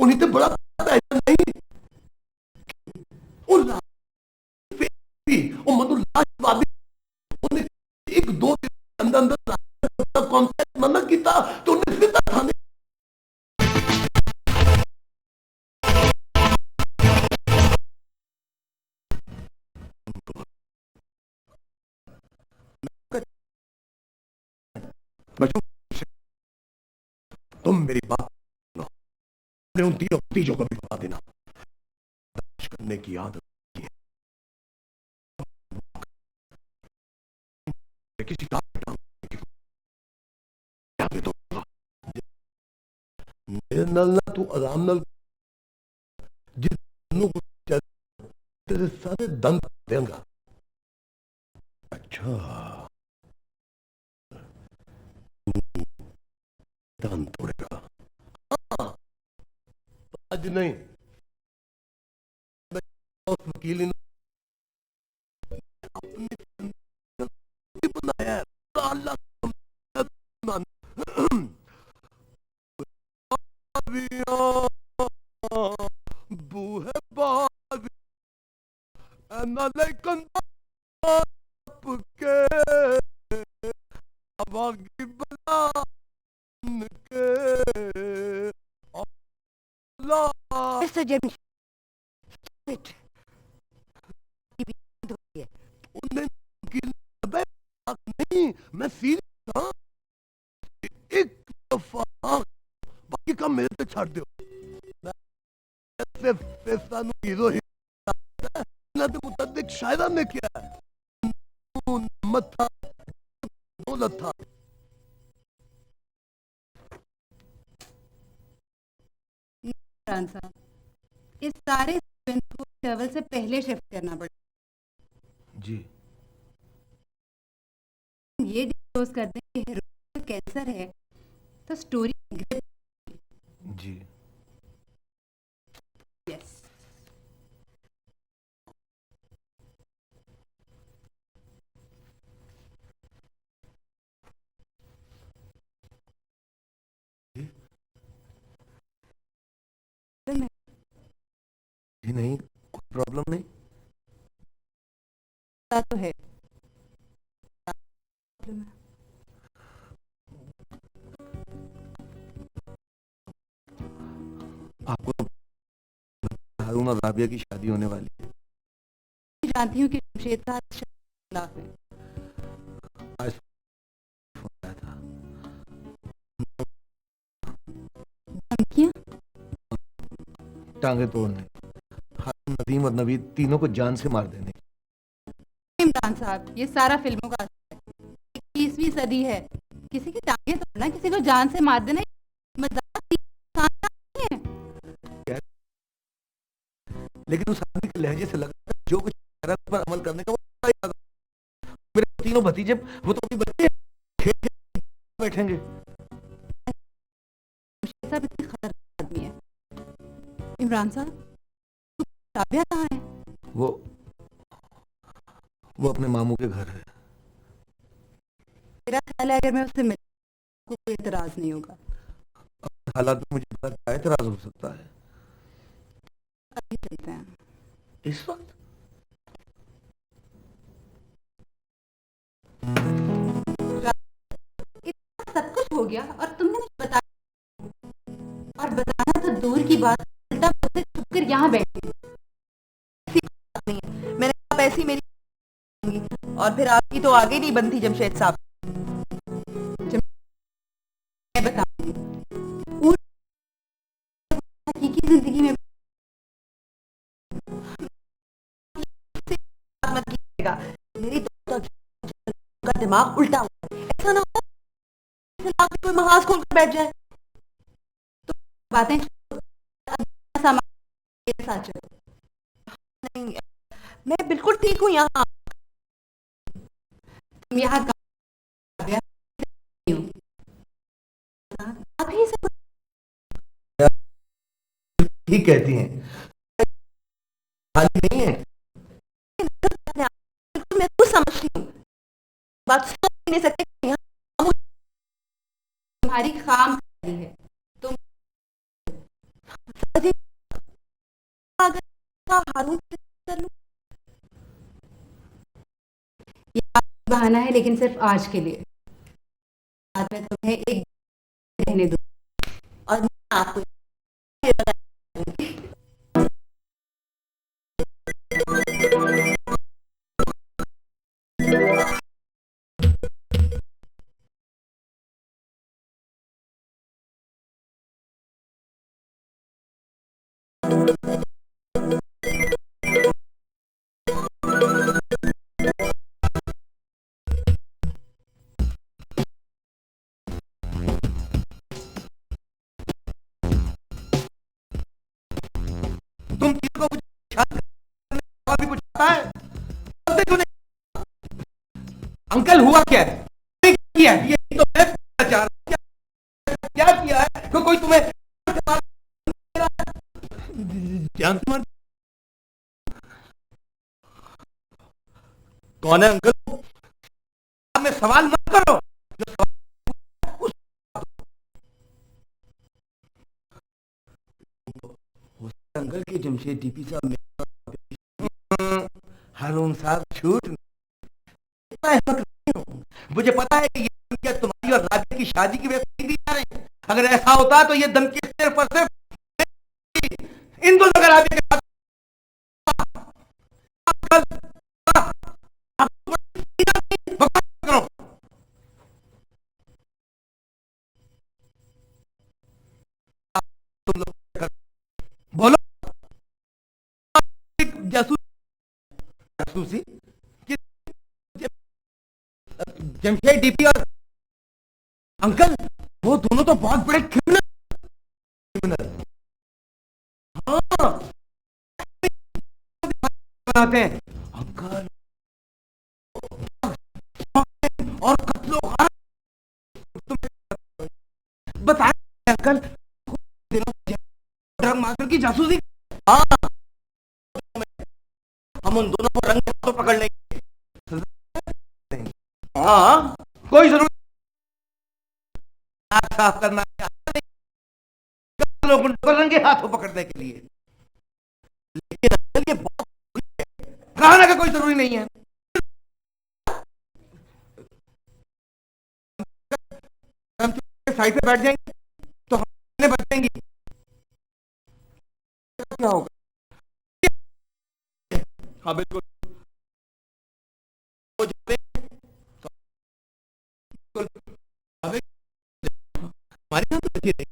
उन्हीं तो बड़ा नहीं मतलब लाजवाब एक दो दिन अंदर अंदर कॉन्टेक्ट मना किया तो उन्हें फिर थाने तुम मेरी बात सुनो, उन तीनों तीजों को भी बता देना करने की आदत किसी का तो मेरे नल ना तू आराम नल जिस को तेरे सारे दंत देंगा। अच्छा दंत तोड़ेगा? हाँ, आज नहीं वकील बनाया है अल्लाह बूहे बाबी लेकिन के अबागी बना के अल्लाह Mr. James, उन्हें नहीं मैं सीरियस था एक दफा बाकी काम मेरे पे छाड़ दो सिर्फ फैसला हीरो ही ना तो मुतद्दिक शायरा ने किया मथा दौलत था साहब, इस सारे को ट्रेवल से पहले शिफ्ट करना पड़ेगा। जी ये डिस्क्लोज कर दें कि हीरो को कैंसर है तो स्टोरी जी यस जी नहीं कोई प्रॉब्लम नहीं तो है आपको हारून और राबिया की शादी होने वाली है। जानती हूँ कि जमशेद का खिलाफ है। आज फोन आया था धमकियाँ? टांगे तोड़ने हारून नदीम और नवीद तीनों को जान से मार देने इमरान साहब, ये सारा फिल्मों का असर है। 21वीं सदी है, किसी की टांगे तोड़ना, किसी को जान से मार देना मजाक नहीं है। लेकिन उस आदमी के लहजे से लगा जो कुछ पर अमल करने का वो मेरे तीनों भतीजे वो तो अभी बच्चे खेल बैठेंगे। सब इतनी खतरनाक आदमी है। इमरान साहब, राबिया कहाँ है? वो अपने मामू के घर है। मेरा ख्याल है अगर मैं उससे मिल कोई एतराज नहीं होगा। हालात में मुझे पता क्या एतराज हो सकता है। अभी चलते हैं। इस वक्त इतना सब कुछ हो गया और तुमने मुझे बताया, और बताना तो दूर की बात, उल्टा मुझसे छुपकर यहाँ बैठी। मैंने कहा ऐसी मेरी थी, और फिर आपकी तो आगे नहीं बनती जमशेद साहब। मैं बताऊंगी पूरी हकीकी जिंदगी में मत कीजिएगा, मेरी तो का दिमाग उल्टा हुआ है। ऐसा ना हो कि कोई महाज खोल कर बैठ जाए। बातें सामान के साथ चलो। नहीं, मैं बिल्कुल ठीक हूँ यहाँ। तुम यहाँ कामयाब नहीं हो। आप ही सब ठीक कहती हैं, खाली नहीं है। बिल्कुल मैं कुछ समझती हूँ, बात सोच ही नहीं सकते कि यहाँ तुम्हारी खाम खरी है। तुम शादी अगर हारून से कर लूं। ये बहाना है, लेकिन सिर्फ आज के लिए। बाद में तुम्हें एक रहने दो। और मैं आपको तुम तीनों को कुछ शादी करने का भी कुछ आता है? बोलते क्यों नहीं? अंकल हुआ क्या है? क्या किया है? ये तो मैं पूछना चाह रहा हूं। क्या किया है? कोई तुम्हें जान से मार? कौन है अंकल? में सवाल मत करो। जो सवाल उस अंकल के जमशेद टीपी साहब में हारून साहब झूठ इतना अहमक नहीं हूं। मुझे पता है कि ये धमकियां तुम्हारी और राबिया की शादी की वजह से दी जा रही है। अगर ऐसा होता तो ये धमकी सिर्फ और सिर्फ इन दोनों अगर राबिया के साथ बकवास करो। तुम लोग बोलो जासूस जासूसी जमशेद डीपी और अंकल वो दोनों तो बहुत बड़े क्रिमिनल हाँ बनाते हैं अंकल और कत्लो बताए अंकल ड्रग मास्टर की जासूसी। हाँ हम उन दोनों को रंगे हाथों पकड़ लेंगे। हाँ कोई जरूरत हाथ साफ करना लोगों को रंगे हाथों पकड़ने के लिए, लेकिन अंकल ये बहुत कहना का कोई जरूरी नहीं है। हम साइड पे बैठ जाएंगे तो हमें बचेंगी। क्या होगा? हाँ बिल्कुल हो जाते हैं, तो बिल्कुल हमारे यहाँ तो बची रही।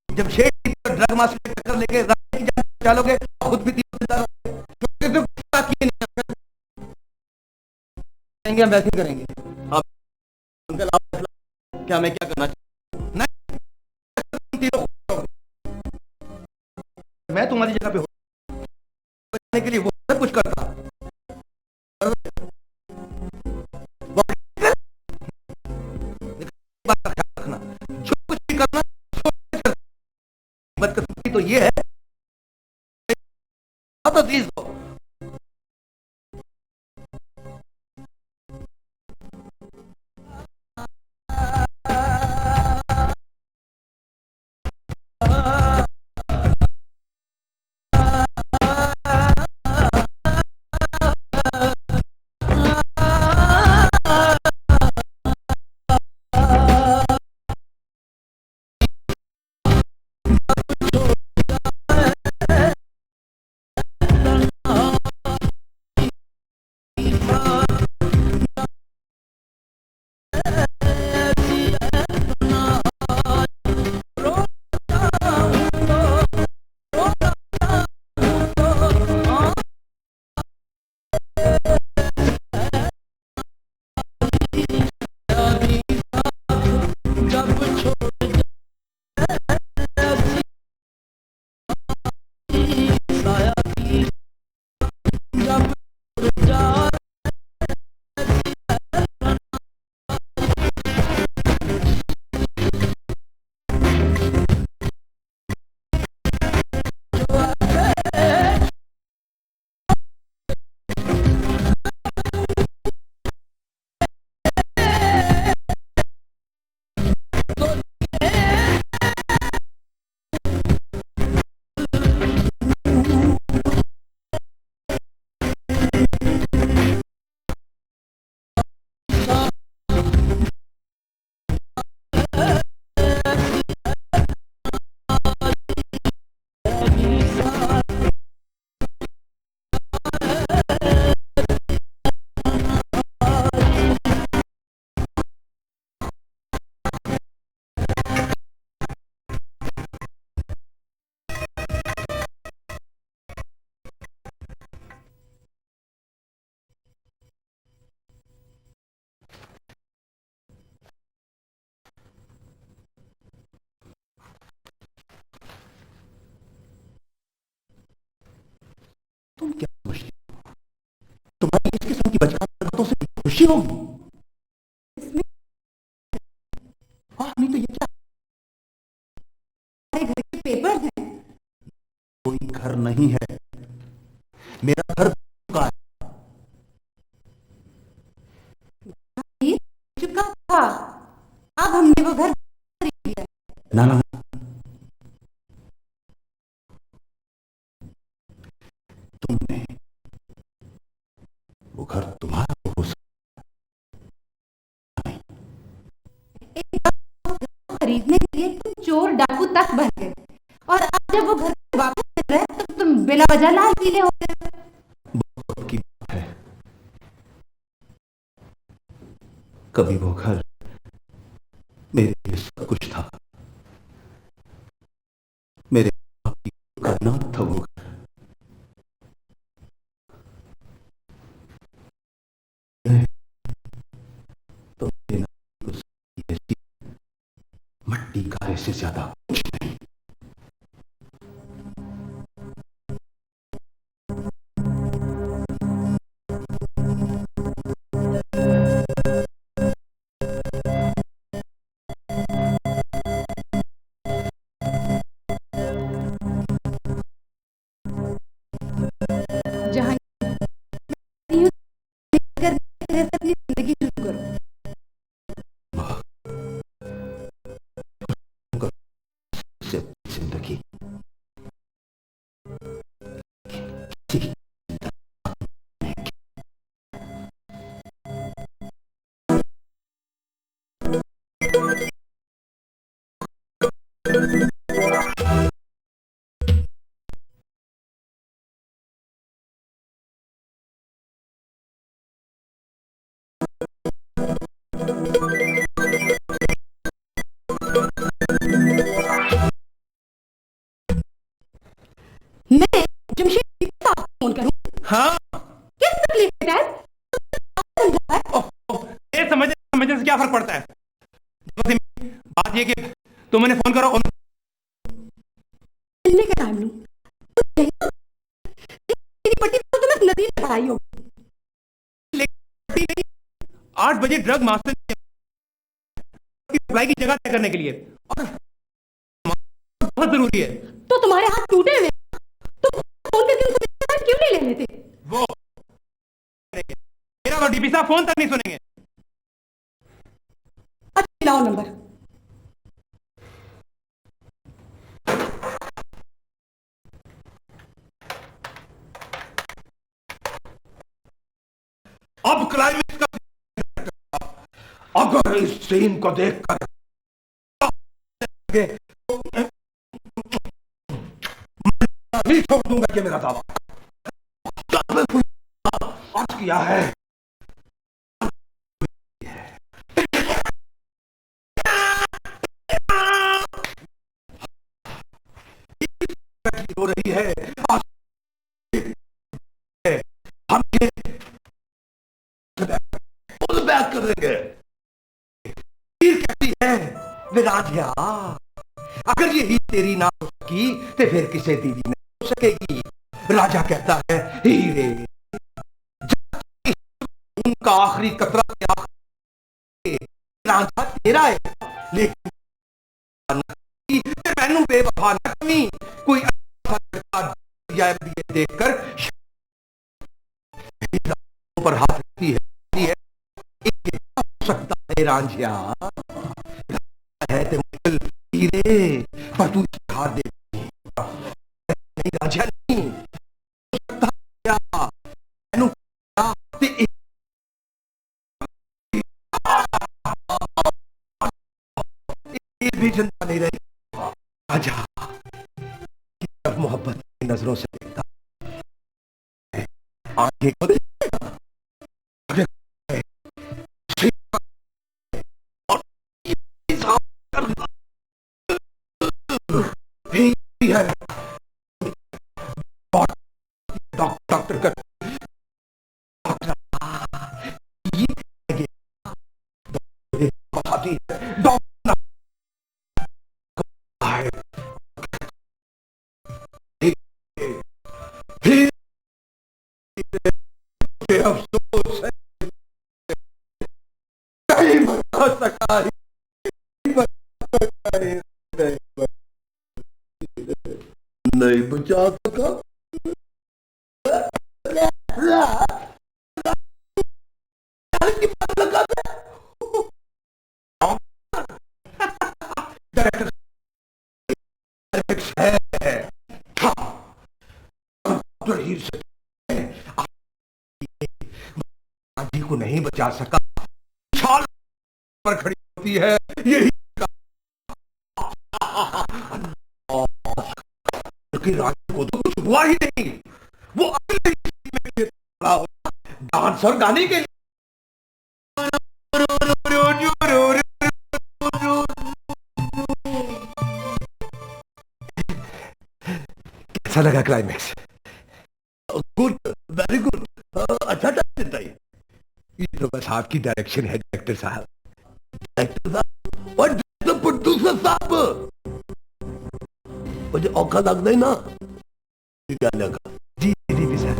जब शेख ड्रग मास्टर की टक्कर लेके रास्ते की जान चालोगे खुद भी तीन करेंगे, हम वैसे ही करेंगे। आप अंकल आप फैसला क्या मैं क्या करना चाहिए? नहीं तुम तीनों खुद करो। मैं तुम्हारी जगह पे होने के लिए वो सब कुछ करता। बात का ख्याल रखना, जो कुछ भी करना सोच कर। बदकिस्मती तो ये है बहुत अजीज हो क्यों? इसमें नहीं तो ये क्या? हमारे घर के पेपर्स हैं। कोई घर नहीं है, मेरा घर चुका है। ये चुका था, अब हमने वो घर खरीद लिया। ना ना, तुमने, वो घर तुम्हारा तो हो एक बार घर खरीदने के लिए तुम चोर डाकू तक बन गए, और अब जब वो घर वापस मिल रहा है तो तुम बिला वजह लाल पीले हो गए। सकता की बात है। कभी वो घर मेरे लिए सब कुछ था, मेरे बाप की करना था वो घर। तो मेरे नाम को ऐसी मट्टी गारे से ज्यादा कुछ नहीं। जहाँ यूं कर तरह से अपनी जिंदगी शुरू करो। से जिंदगी मैं जमशेद को फोन करूं? हाँ। किस तकलीफ में डैड? ये समझने से क्या फर्क पड़ता है? बात ये कि तुम उन्हें फोन करो और मिलने का टाइम लूं। तेरी पट्टी तो तुम्हें नदी में पढ़ाई होगी। 8 बजे ड्रग मास्टर की सप्लाई की जगह तय करने के लिए, और बहुत जरूरी है। तो तुम्हारे हाथ टूटे हुए, तुम फोन करके उनसे रिश्तेदार क्यों नहीं ले लेते? वो मेरा और डीपी साहब फोन तक नहीं सुनेंगे। अच्छा लाओ नंबर। अब क्लाइमेक्स का, अगर इस सीन को देखकर नहीं छोड़ दूंगा कि मेरा दावा आज किया है। हो रही है आज, हम ये बैक कर देंगे। हीर कहती है विराजिया, अगर ये ही तेरी ना हो सकी तो फिर किसे दीदी नहीं हो सकेगी। राजा कहता है हीरे, उनका आखिरी कतरा क्या राजा तेरा है, लेकिन मैनू बेवफा न कमी। कोई ये देखकर पर हाथ रखती है, हो सकता है रांझिया है ते मुश्किल हीरे, पर तू इसका हाथ दे नहीं रांझिया नहीं हो सकता क्या मैनू ते एक भी चिंता नहीं रही। राजा जब मोहब्बत की नजरों से देखता है, आंखें को देखता है डॉक्टर का डॉक्टर नहीं बचा सका। आंधी को नहीं बचा सका, छाल पर खड़ी होती है यही कि राजा को तो कुछ हुआ ही नहीं, वो अगले डांस और गाने के लिए कैसा लगा क्लाइमैक्स? गुड, वेरी गुड, अच्छा डायरेक्टर है ये तो। बस आपकी डायरेक्शन है डायरेक्टर साहब। डायरेक्टर साहब और प्रोड्यूसर साहब, मुझे औखा लग नहीं ना गाने का। जी जी जी सर,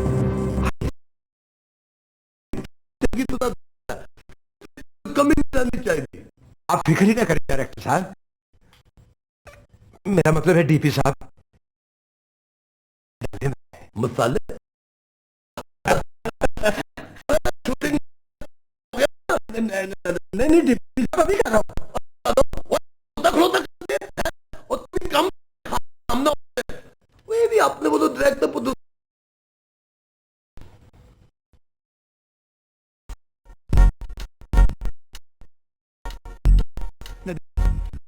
कमी नहीं रहनी चाहिए। आप फिक्र ही ना करें डायरेक्टर साहब, मेरा मतलब है डीपी साहब। मसाले शूटिंग नहीं नहीं डीपी साहब अभी कर रहा हूँ। कम हम ना वो भी आपने बोलो डायरेक्टर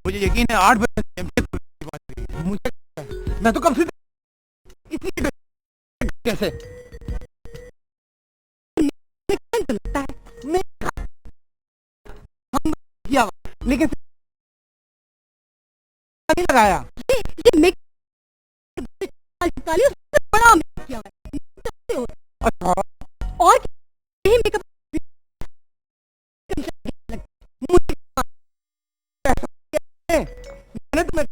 मुझे यकीन है 8 बजे मुझे, मैं तो कब से इतनी कैसे लगता है मैं हम किया, लेकिन नहीं लगाया। ये मेक बड़ा मेकअप किया है। अच्छा, और यही मेकअप मैंने तुम्हें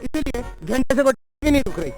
इसलिए घंटे से वो नहीं रुक रही।